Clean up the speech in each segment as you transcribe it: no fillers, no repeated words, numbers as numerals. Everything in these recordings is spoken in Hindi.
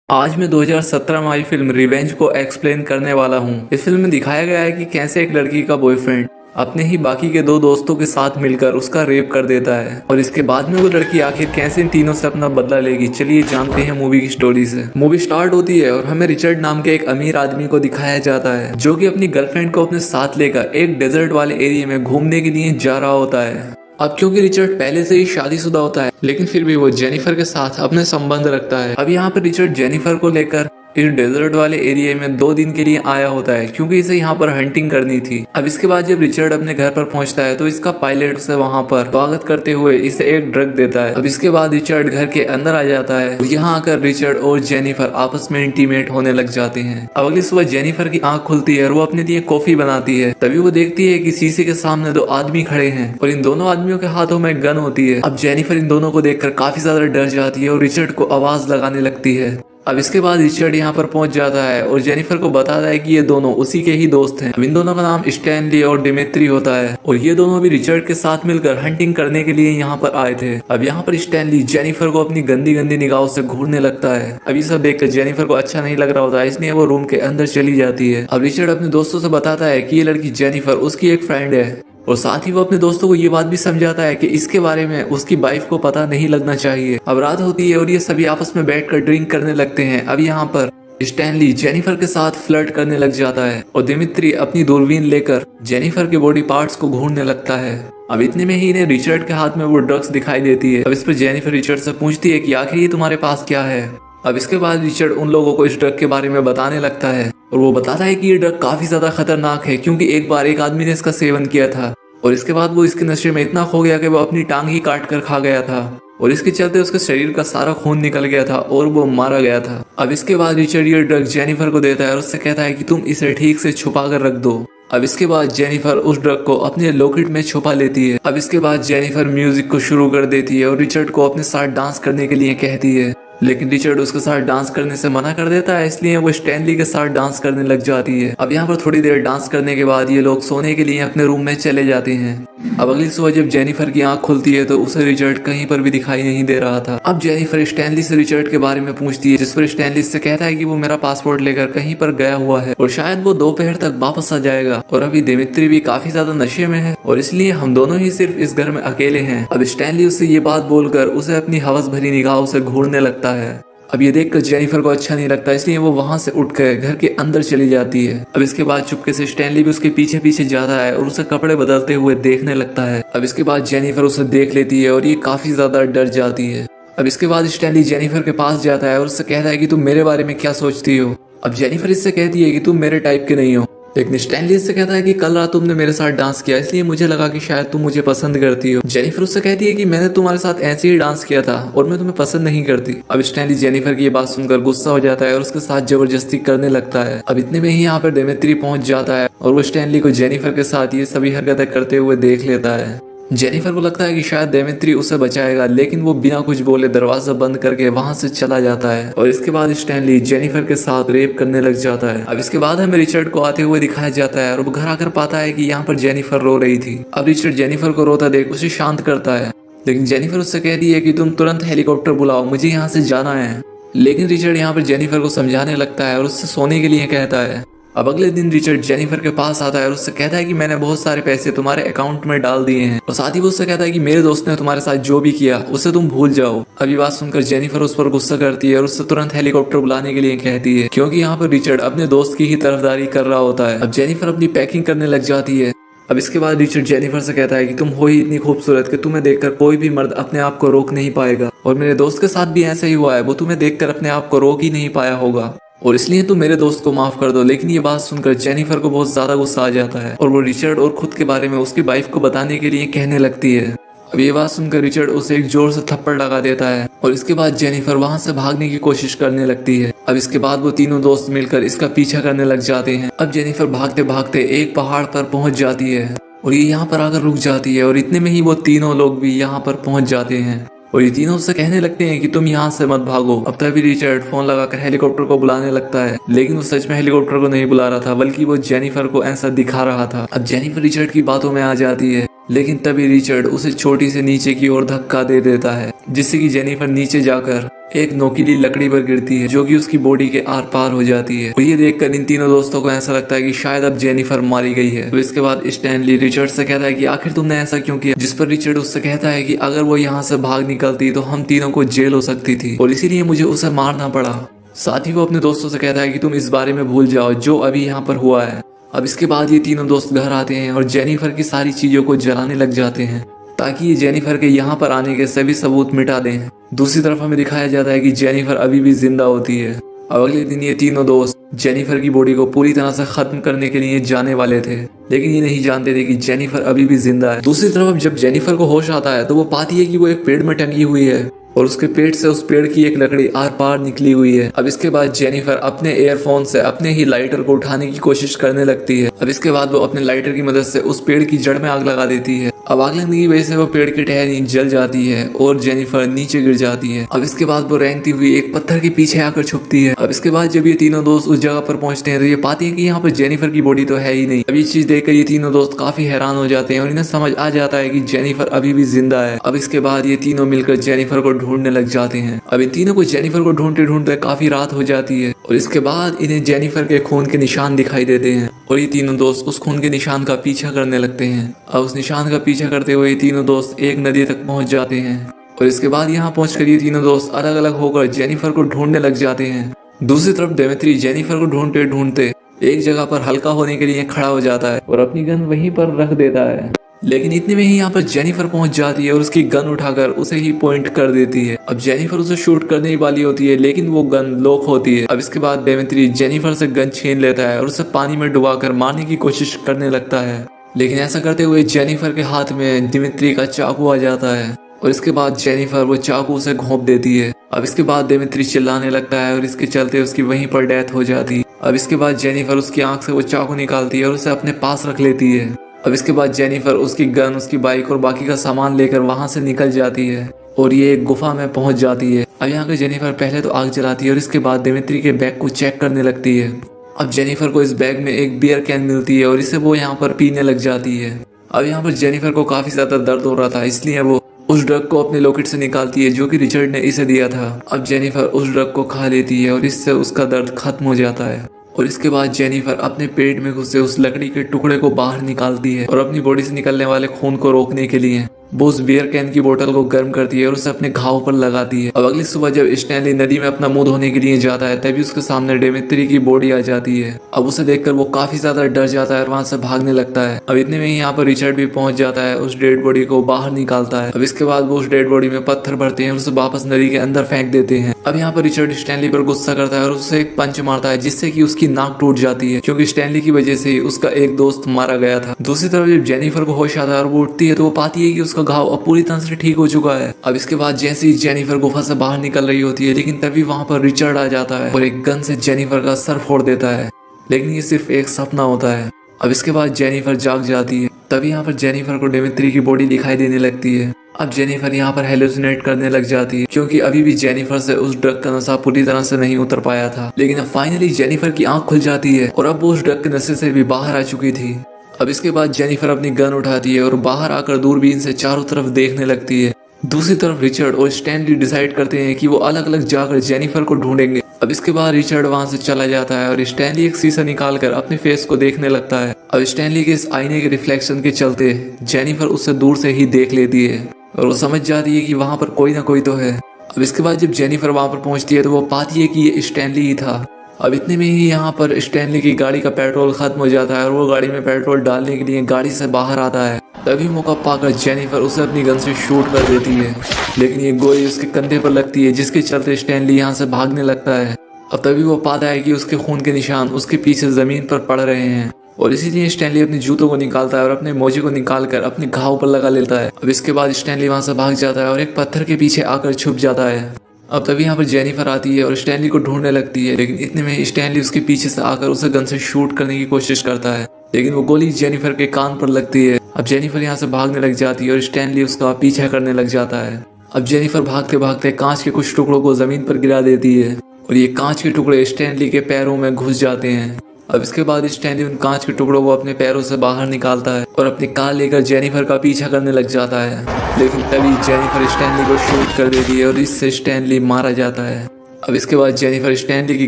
आज मैं 2017 में आई फिल्म रिवेंज को एक्सप्लेन करने वाला हूँ। इस फिल्म में दिखाया गया है कि कैसे एक लड़की का बॉयफ्रेंड अपने ही बाकी के दो दोस्तों के साथ मिलकर उसका रेप कर देता है और इसके बाद में वो लड़की आखिर कैसे इन तीनों से अपना बदला लेगी। चलिए जानते हैं मूवी की स्टोरी से। मूवी स्टार्ट होती है और हमें रिचर्ड नाम के एक अमीर आदमी को दिखाया जाता है जो कि अपनी गर्लफ्रेंड को अपने साथ लेकर एक डेजर्ट वाले एरिया में घूमने के लिए जा रहा होता है। अब क्योंकि रिचर्ड पहले से ही शादीशुदा होता है लेकिन फिर भी वो जेनिफर के साथ अपने संबंध रखता है। अब यहाँ पर रिचर्ड जेनिफर को लेकर इस डेजर्ट वाले एरिया में 2 दिन के लिए आया होता है क्योंकि इसे यहाँ पर हंटिंग करनी थी। अब इसके बाद जब रिचर्ड अपने घर पर पहुंचता है तो इसका पायलट उसे वहाँ पर स्वागत करते हुए इसे एक ड्रग देता है। अब इसके बाद रिचर्ड घर के अंदर आ जाता है। यहाँ आकर रिचर्ड और जेनिफर आपस में इंटीमेट होने लग जाते हैं। अब अगली सुबह जेनिफर की आंख खुलती है और वो अपने लिए कॉफी बनाती है। तभी वो देखती है कि शीशे के सामने 2 आदमी खड़े हैं और इन दोनों आदमियों के हाथों में गन होती है। अब जेनिफर इन दोनों को देखकर काफी ज्यादा डर जाती है और रिचर्ड को आवाज लगाने लगती है। अब इसके बाद रिचर्ड यहाँ पर पहुंच जाता है और जेनिफर को बताता है कि ये दोनों उसी के ही दोस्त हैं। अब इन दोनों का नाम स्टैनली और डिमित्री होता है और ये दोनों भी रिचर्ड के साथ मिलकर हंटिंग करने के लिए यहाँ पर आए थे। अब यहाँ पर स्टैनली जेनिफर को अपनी गंदी गंदी निगाहों से घूरने लगता है। अब ये सब देखकर जेनिफर को अच्छा नहीं लग रहा होता है, इसलिए वो रूम के अंदर चली जाती है। अब रिचर्ड अपने दोस्तों से बताता है कि ये लड़की जेनिफर उसकी एक फ्रेंड है और साथ ही वो अपने दोस्तों को ये बात भी समझाता है कि इसके बारे में उसकी वाइफ को पता नहीं लगना चाहिए। अब रात होती है और ये सभी आपस में बैठकर ड्रिंक करने लगते हैं। अब यहाँ पर स्टैनली जेनिफर के साथ फ्लर्ट करने लग जाता है और दिमित्री अपनी दूरबीन लेकर जेनिफर के बॉडी पार्ट्स को घूरने लगता है। अब इतने में ही इन्हें रिचर्ड के हाथ में वो ड्रग्स दिखाई देती है। अब इस पर जेनिफर रिचर्ड से पूछती है कि आखिर ये तुम्हारे पास क्या है। अब इसके बाद रिचर्ड उन लोगों को इस ड्रग के बारे में बताने लगता है और वो बताता है कि ये ड्रग काफी ज्यादा खतरनाक है क्योंकि एक बार एक आदमी ने इसका सेवन किया था और इसके बाद वो इसके नशे में इतना खो गया कि वो अपनी टांग ही काट कर खा गया था और इसके चलते उसके शरीर का सारा खून निकल गया था और वो मारा गया था। अब इसके बाद रिचर्ड ये ड्रग जेनिफर को देता है और उससे कहता है कि तुम इसे ठीक से छुपा कर रख दो। अब इसके बाद जेनिफर उस ड्रग को अपने लॉकेट में छुपा लेती है। अब इसके बाद जेनिफर म्यूजिक को शुरू कर देती है और रिचर्ड को अपने साथ डांस करने के लिए कहती है लेकिन रिचर्ड उसके साथ डांस करने से मना कर देता है, इसलिए वो स्टैनली के साथ डांस करने लग जाती है। अब यहाँ पर थोड़ी देर डांस करने के बाद ये लोग सोने के लिए अपने रूम में चले जाते हैं। अब अगली सुबह जब जेनिफर की आंख खुलती है तो उसे रिचर्ड कहीं पर भी दिखाई नहीं दे रहा था। अब जेनिफर स्टैनली से रिचर्ड के बारे में पूछती है जिस पर स्टैनली से कहता है कि वो मेरा पासपोर्ट लेकर कहीं पर गया हुआ है और शायद वो दोपहर तक वापस आ जाएगा और अभी दिमित्री भी काफी ज्यादा नशे में है और इसलिए हम दोनों ही सिर्फ इस घर में अकेले हैं। अब स्टैनली उससे ये बात बोलकर उसे अपनी हवस भरी निगाहों से घूरने लगता है। अब ये देखकर जेनिफर को अच्छा नहीं लगता, इसलिए वो वहां से उठकर घर के अंदर चली जाती है। अब इसके बाद चुपके से स्टैनली भी उसके पीछे पीछे जाता है और उसे कपड़े बदलते हुए देखने लगता है। अब इसके बाद जेनिफर उसे देख लेती है और ये काफी ज्यादा डर जाती है। अब इसके बाद स्टैनली जेनिफर के पास जाता है और उससे कहता है कि तुम मेरे बारे में क्या सोचती हो। अब जेनिफर इससे कहती है कि तुम मेरे टाइप के नहीं हो, लेकिन स्टैनली इससे कहता है कि कल रात तुमने मेरे साथ डांस किया इसलिए मुझे लगा कि शायद तुम मुझे पसंद करती हो। जेनिफर उससे कहती है कि मैंने तुम्हारे साथ ऐसे ही डांस किया था और मैं तुम्हें पसंद नहीं करती। अब स्टैनली जेनिफर की ये बात सुनकर गुस्सा हो जाता है और उसके साथ जबरदस्ती करने लगता है। अब इतने में ही यहाँ पर दिमित्री पहुंच जाता है और वो स्टैनली को जेनिफर के साथ ये सभी हरकतें करते हुए देख लेता है। जेनिफर को लगता है कि शायद दिमित्री उसे बचाएगा लेकिन वो बिना कुछ बोले दरवाजा बंद करके वहां से चला जाता है और इसके बाद स्टैनली जेनिफर के साथ रेप करने लग जाता है। अब इसके बाद हमें रिचर्ड को आते हुए दिखाया जाता है और वो घर आकर पाता है कि यहाँ पर जेनिफर रो रही थी। अब रिचर्ड जेनिफर को रोता देख उसे शांत करता है लेकिन जेनिफर उससे कहती है कि तुम तुरंत हेलीकॉप्टर बुलाओ, मुझे यहाँ से जाना है। लेकिन रिचर्ड यहाँ पर जेनिफर को समझाने लगता है और उससे सोने के लिए कहता है। अब अगले दिन रिचर्ड जेनिफर के पास आता है और उससे कहता है कि मैंने बहुत सारे पैसे तुम्हारे अकाउंट में डाल दिए हैं और साथ ही वो उससे कहता है कि मेरे दोस्त ने तुम्हारे साथ जो भी किया उसे तुम भूल जाओ। अब ये बात सुनकर जेनिफर उस पर गुस्सा करती है और उससे तुरंत हेलीकॉप्टर बुलाने के लिए कहती है क्योंकि यहाँ पर रिचर्ड अपने दोस्त की ही तरफदारी कर रहा होता है। अब जेनिफर अपनी पैकिंग करने लग जाती है। अब इसके बाद रिचर्ड जेनिफर से कहता है कि तुम हो ही इतनी खूबसूरत कि तुम्हें देखकर कोई भी मर्द अपने आप को रोक नहीं पाएगा और मेरे दोस्त के साथ भी ऐसा ही हुआ है, वो तुम्हें देखकर अपने आप को रोक ही नहीं पाया होगा और इसलिए तुम मेरे दोस्त को माफ कर दो। लेकिन ये बात सुनकर जेनिफर को बहुत ज्यादा गुस्सा आ जाता है और वो रिचर्ड और खुद के बारे में उसकी वाइफ को बताने के लिए कहने लगती है। अब ये बात सुनकर रिचर्ड उसे एक जोर से थप्पड़ लगा देता है और इसके बाद जेनिफर वहां से भागने की कोशिश करने लगती है। अब इसके बाद वो तीनों दोस्त मिलकर इसका पीछा करने लग जाते हैं। अब जेनिफर भागते भागते एक पहाड़ पर पहुंच जाती है और ये यहाँ पर आकर रुक जाती है और इतने में ही वो तीनों लोग भी यहाँ पर पहुंच जाते हैं और ये तीनों उससे कहने लगते हैं कि तुम यहाँ से मत भागो। अब तभी रिचर्ड फोन लगाकर हेलीकॉप्टर को बुलाने लगता है लेकिन वो सच में हेलीकॉप्टर को नहीं बुला रहा था बल्कि वो जेनिफर को ऐसा दिखा रहा था। अब जेनिफर रिचर्ड की बातों में आ जाती है लेकिन तभी रिचर्ड उसे छोटी से नीचे की ओर धक्का दे देता है, जिससे कि जेनिफर नीचे जाकर एक नोकीली लकड़ी पर गिरती है जो कि उसकी बॉडी के आर पार हो जाती है। और ये देखकर इन तीनों दोस्तों को ऐसा लगता है कि शायद अब जेनिफर मारी गई है। तो इसके बाद स्टैनली रिचर्ड से कहता है कि आखिर तुमने ऐसा क्यों किया, जिस पर रिचर्ड उससे कहता है कि अगर वो यहाँ से भाग निकलती तो हम तीनों को जेल हो सकती थी और इसीलिए मुझे उसे मारना पड़ा। साथ ही वो अपने दोस्तों से कहता है कि तुम इस बारे में भूल जाओ जो अभी यहाँ पर हुआ है। अब इसके बाद ये तीनों दोस्त घर आते हैं और जेनिफर की सारी चीजों को जलाने लग जाते हैं ताकि ये जेनिफर के यहाँ पर आने के सभी सबूत मिटा दें। दूसरी तरफ हमें दिखाया जाता है कि जेनिफर अभी भी जिंदा होती है। अब अगले दिन ये तीनों दोस्त जेनिफर की बॉडी को पूरी तरह से खत्म करने के लिए जाने वाले थे, लेकिन ये नहीं जानते थे कि जेनिफर अभी भी जिंदा है। दूसरी तरफ जब जेनिफर को होश आता है तो वो पाती है कि वो एक पेड़ में टंगी हुई है और उसके पेट से उस पेड़ की एक लकड़ी आर पार निकली हुई है। अब इसके बाद जेनिफर अपने एयरफोन से अपने ही लाइटर को उठाने की कोशिश करने लगती है। अब इसके बाद वो अपने लाइटर की मदद से उस पेड़ की जड़ में आग लगा देती है। अब आग लगने की वजह से वो पेड़ की टहनी जल जाती है और जेनिफर नीचे गिर जाती है। अब इसके बाद वो रेंगती हुई एक पत्थर के पीछे आकर छुपती है। अब इसके बाद जब ये तीनों दोस्त उस जगह पर पहुंचते हैं तो ये पाती है कि यहाँ पर जेनिफर की बॉडी तो है ही नहीं। अब ये चीज देखकर ये तीनों दोस्त काफी हैरान हो जाते हैं और इन्हें समझ आ जाता है कि जेनिफर अभी भी जिंदा है। अब इसके बाद ये तीनों मिलकर जेनिफर को ढूंढने लग जाते हैं। अब इन तीनों को जेनिफर को ढूंढते ढूंढते काफी रात हो जाती है और इसके बाद इन्हें जेनिफर के खून के निशान दिखाई देते हैं और ये तीनों दोस्त उस खून के निशान का पीछा करने लगते हैं। अब उस निशान का पीछा करते हुए तीनों दोस्त एक नदी तक पहुंच जाते हैं और इसके बाद यहाँ पहुंचकर ये तीनों दोस्त अलग अलग होकर जेनिफर को ढूंढने लग जाते हैं। दूसरी तरफ डेमेत्री जेनिफर को ढूंढते ढूंढते एक जगह पर हल्का होने के लिए खड़ा हो जाता है और अपनी गन वहीं पर रख देता है, लेकिन इतने में ही यहाँ पर जेनिफर पहुंच जाती है और उसकी गन उठाकर उसे ही पॉइंट कर देती है। अब जेनिफर उसे शूट करने ही वाली होती है लेकिन वो गन लॉक होती है। अब इसके बाद डेमेत्री जेनिफर से गन छीन लेता है और उसे पानी में डुबाकर मारने की कोशिश करने लगता है, लेकिन ऐसा करते हुए जेनिफर के हाथ में दिमित्री का चाकू आ जाता है और इसके बाद जेनिफर वो चाकू उसे घोंप देती है। अब इसके बाद दिमित्री चिल्लाने लगता है और इसके चलते उसकी वहीं पर डेथ हो जाती है। अब इसके बाद जेनिफर उसकी आंख से वो चाकू निकालती है और उसे अपने पास रख लेती है। अब इसके बाद जेनिफर उसकी गन, उसकी बाइक और बाकी का सामान लेकर वहां से निकल जाती है और ये एक गुफा में पहुंच जाती है। अब यहाँ पे जेनिफर पहले तो आग जलाती है और इसके बाद दिमित्री के बैग को चेक करने लगती है। अब जेनिफर को इस बैग में एक बियर कैन मिलती है और इसे वो यहाँ पर पीने लग जाती है। अब यहाँ पर जेनिफर को काफी ज्यादा दर्द हो रहा था, इसलिए वो उस ड्रग को अपने लॉकेट से निकालती है जो कि रिचर्ड ने इसे दिया था। अब जेनिफर उस ड्रग को खा लेती है और इससे उसका दर्द खत्म हो जाता है और इसके बाद जेनिफर अपने पेट में घुसे उस लकड़ी के टुकड़े को बाहर निकालती है और अपनी बॉडी से निकलने वाले खून को रोकने के लिए वो उस बियर कैन की बोतल को गर्म करती है और उसे अपने घाव पर लगाती है। अब अगली सुबह जब स्टैनली नदी में अपना मुंह धोने के लिए जाता है तभी उसके सामने डेमेत्री की बॉडी आ जाती है। अब उसे देखकर वो काफी ज्यादा डर जाता है और वहां से भागने लगता है। अब इतने में ही यहाँ पर रिचर्ड भी पहुंच जाता है, उस डेड बॉडी को बाहर निकालता है। अब इसके बाद वो उस डेड बॉडी में पत्थर भरते हैं और उसे वापस नदी के अंदर फेंक देते हैं। अब यहाँ पर रिचर्ड स्टैनली पर गुस्सा करता है और उसे एक पंच मारता है जिससे कि उसकी नाक टूट जाती है, क्योंकि स्टैनली की वजह से उसका एक दोस्त मारा गया था। दूसरी तरफ जब जेनिफर को होश आता है और वो उठती है तो वो पाती है कि उसका घाव अब पूरी तरह से ठीक हो चुका है। अब इसके बाद जैसे ही जेनिफर गुफा से बाहर निकल रही होती है लेकिन तभी वहां पर रिचर्ड आ जाता है और एक गन से जेनिफर का सर फोड़ देता है, लेकिन ये सिर्फ एक सपना होता है। अब इसके बाद जेनिफर जाग जाती है, तभी यहाँ पर जेनिफर को डेमेत्री की बॉडी दिखाई देने लगती है। अब जेनिफर यहाँ पर हेलुसिनेट करने लग जाती है क्योंकि अभी भी जेनिफर से उस ड्रग का नशा पूरी तरह से नहीं उतर पाया था, लेकिन अब फाइनली जेनिफर की आंख खुल जाती है और अब वो उस ड्रग के नशे से भी बाहर आ चुकी थी। अब इसके बाद जेनिफर अपनी गन उठाती है और बाहर आकर दूरबीन से चारों तरफ देखने लगती है। दूसरी तरफ रिचर्ड और स्टैनली डिसाइड करते हैं कि वो अलग अलग जाकर जेनिफर को ढूंढेंगे। अब इसके बाद रिचर्ड वहां से चला जाता है और स्टैनली एक शीशा निकालकर अपने फेस को देखने लगता है। अब स्टैनली के इस आईने के रिफ्लेक्शन के चलते जेनिफर उससे दूर से ही देख लेती है और वो समझ जाती है कि वहां पर कोई ना कोई तो है। अब इसके बाद जब जेनिफर वहां पर पहुंचती है तो वो पाती है कि ये स्टैनली ही था। अब इतने में ही यहाँ पर स्टैनली की गाड़ी का पेट्रोल खत्म हो जाता है और वो गाड़ी में पेट्रोल डालने के लिए गाड़ी से बाहर आता है। तभी मौका पाकर जेनिफर उसे अपनी गन से शूट कर देती है, लेकिन ये गोली उसके कंधे पर लगती है जिसके चलते स्टैनली यहाँ से भागने लगता है। अब तभी वो पाता है कि उसके खून के निशान उसके पीछे जमीन पर पड़ रहे हैं और इसीलिए स्टैनली अपने जूतों को निकालता है और अपने मोजे को निकालकर अपने घाव पर लगा लेता है। अब इसके बाद स्टैनली वहां से भाग जाता है और एक पत्थर के पीछे आकर छुप जाता है। अब तभी यहाँ पर जेनिफर आती है और स्टैनली को ढूंढने लगती है, लेकिन इतने में स्टैनली उसके पीछे से आकर उसे गन से शूट करने की कोशिश करता है, लेकिन वो गोली जेनिफर के कान पर लगती है। अब जेनिफर यहाँ से भागने लग जाती है और स्टैनली उसका पीछा करने लग जाता है। अब जेनिफर भागते भागते कांच के कुछ टुकड़ों को जमीन पर गिरा देती है और ये कांच के टुकड़े स्टैनली के पैरों में घुस जाते हैं अब इसके बाद स्टैनली उन कांच के टुकड़ों को अपने पैरों से बाहर निकालता है और अपनी कार लेकर जेनिफर का पीछा करने लग जाता है। लेकिन तभी जेनिफर स्टैनली को शूट कर देती है और इससे स्टैनली मारा जाता है। अब इसके बाद जेनिफर स्टैनली की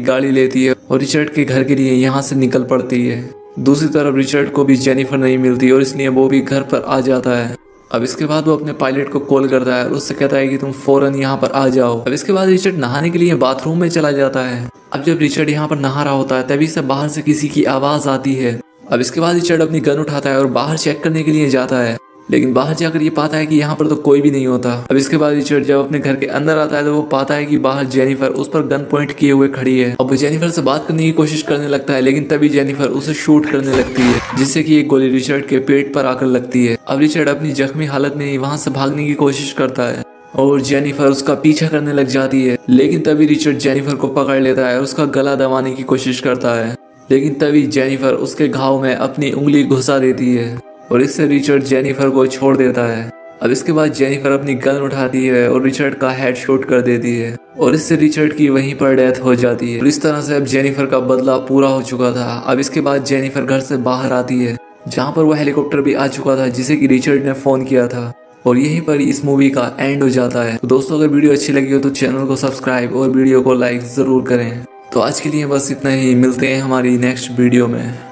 गाड़ी लेती है और रिचर्ड के घर के लिए यहाँ से निकल पड़ती है। दूसरी तरफ रिचर्ड को भी जेनिफर नहीं मिलती और इसलिए वो भी घर पर आ जाता है। अब इसके बाद वो अपने पायलट को कॉल करता है और उससे कहता है कि तुम फौरन यहाँ पर आ जाओ। अब इसके बाद रिचर्ड नहाने के लिए बाथरूम में चला जाता है। अब जब रिचर्ड यहाँ पर नहा रहा होता है तभी से बाहर से किसी की आवाज आती है। अब इसके बाद रिचर्ड अपनी गन उठाता है और बाहर चेक करने के लिए जाता है, लेकिन बाहर जाकर ये पाता है कि यहाँ पर तो कोई भी नहीं होता। अब इसके बाद रिचर्ड जब अपने घर के अंदर आता है तो वो पाता है कि बाहर जेनिफर उस पर गन पॉइंट किए हुए खड़ी है। अब वो जेनिफर से बात करने की कोशिश करने लगता है, लेकिन तभी जेनिफर उसे शूट करने लगती है, जिससे कि एक गोली रिचर्ड के पेट पर आकर लगती है। अब रिचर्ड अपनी जख्मी हालत में वहां से भागने की कोशिश करता है और जेनिफर उसका पीछा करने लग जाती है, लेकिन तभी रिचर्ड जेनिफर को पकड़ लेता है और उसका गला दबाने की कोशिश करता है, लेकिन तभी जेनिफर उसके घाव में अपनी उंगली घुसा देती है और इससे रिचर्ड जेनिफर को छोड़ देता है। अब इसके बाद जेनिफर अपनी गन उठाती है और रिचर्ड का हेड शॉट कर देती है और इससे रिचर्ड की वहीं पर डेथ हो जाती है। और इस तरह से अब जेनिफर का बदला पूरा हो चुका था। अब इसके बाद जेनिफर घर से बाहर आती है, जहाँ पर वो हेलीकॉप्टर भी आ चुका था जिसे कि रिचर्ड ने फोन किया था, और यहीं पर इस मूवी का एंड हो जाता है। तो दोस्तों, अगर वीडियो अच्छी लगी हो तो चैनल को सब्सक्राइब और वीडियो को लाइक जरूर करें। तो आज के लिए बस इतना ही, मिलते हैं हमारी नेक्स्ट वीडियो में।